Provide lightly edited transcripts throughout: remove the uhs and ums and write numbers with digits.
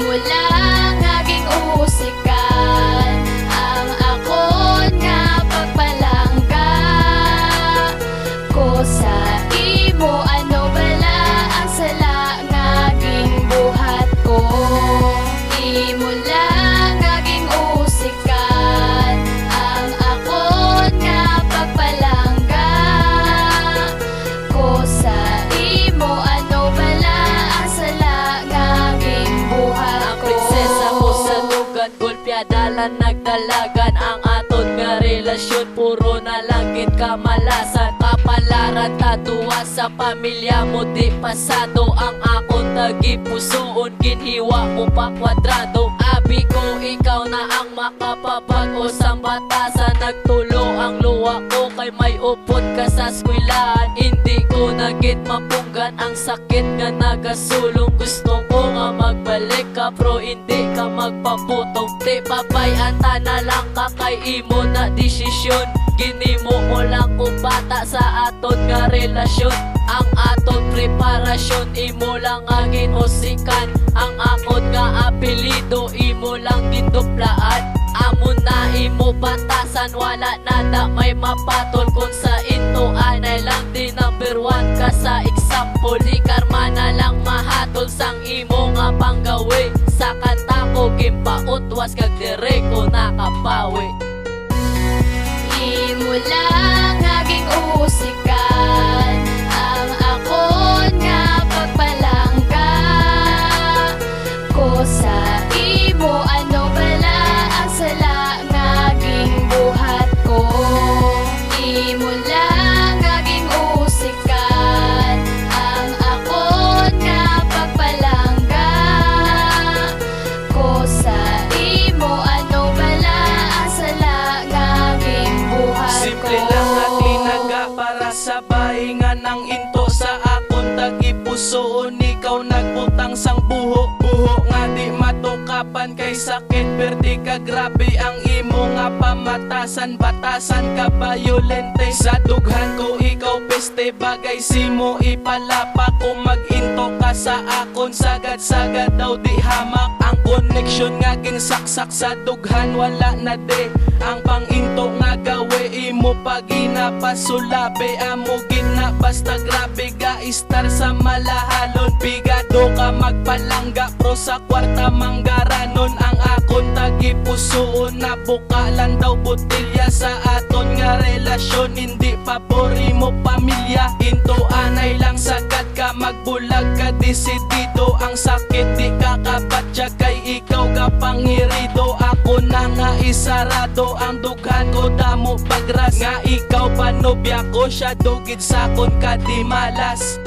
Imo lang naging usikan ang akon nga pagpalangga ko sa imo. Ano bala ang sala naging buhat ko? Imo lang naging usikan ang akon nga pagpalangga ko sa imo. Ano bala ang sala naging buhat Ang ko? prinsesa ko sa dugan, golpeadalan nagdalagan. Ang aton nga relasyon puro na langit kamalasan. Kapalaran tatuwa sa pamilya mo di pasado. Ang akong tagipusoon ginhiwa mo pa kwadrado. Abi ko ikaw na ang makapabago sa batasan. Nagtulo ang luwa ko kay may upod ka sa eskwelahan. Hindi ko nagit mapunggan ang sakit nga nagasulong. Gusto ko nga magbalik ka pero hindi ka magpaputong. Di pabayanta na lang ka kay imo na desisyon. Ginimo mo lang kung bata sa aton nga relasyon. Ang aton preparasyon imo lang ang ginusikan. Ang akon nga apelido imo lang giduplaan. Amo na imo batasan, wala na da may mapatol. Kung sa ito anay lang di number 1 ka sa example. Di karma na lang mahatol sang imo nga panggawi. Sa kanta ko gimpautwas kag dire ko nakabawi. Imo lang naging usikan ang akon nga pagpalangga ko sa imo. Ano bala ang sala naging buhat ko? Imo lang naging usikan ang akon nga pagpalangga ko sa imo. Ano bala ang sala naging buhat ko? Simple lang at linaga para sa bahingan ng into. Sa akon tagipusoon ikaw nagbutang sang buho. Buho nga di matukapan kay sakit perdi ka grabe ang imo nga pamatasan. Batasan ka bayolente sa dughan ko ikaw peste. Bagay simo ipalapa ko mag-into ka sa akon. Sagad-sagad daw di hamak ang connection nga ginsaksak sa dughan. Wala na de ang pang-into nga gawe imo pag inapasulabe. Amo gina basta grabe ga istar sa malahalon. Bigado ka magpalangga pro sa kwarta manggaranon. Ang akon tagipusoon na bukalan daw botilya. Sa aton nga relasyon hindi pabori mo pamilya. Into anay lang sagad ka magbulag ka desidido. Ang sakit di kakabatya kay ikaw ka pangirido. Ako na nga isarado ang dughan ko damo pagras. Nga ikaw panobya ko siya dugid sa kon ka di malas.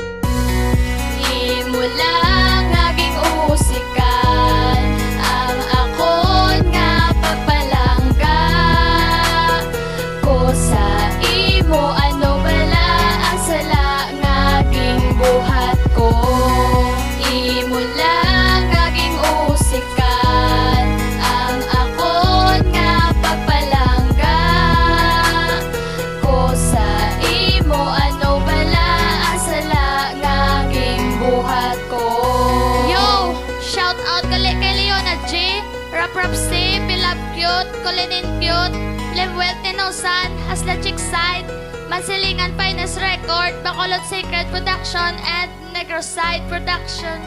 Imo lang naging usikan ang akon nga pagpalangga ko sa imo. Ano bala ang sala naging buhat ko? Imo lang naging usikan ang akon nga pagpalangga ko sa imo. Ano bala ang sala naging buhat ko? Yo! Shout out kay Leona G, Rap Rap C, Pilap Cute, Colinin Cute, Lemwelt Tinosan, Hasla Chick Side, Mansilingan Finest Record, Bacolod Sacred Production, and Negroside Production.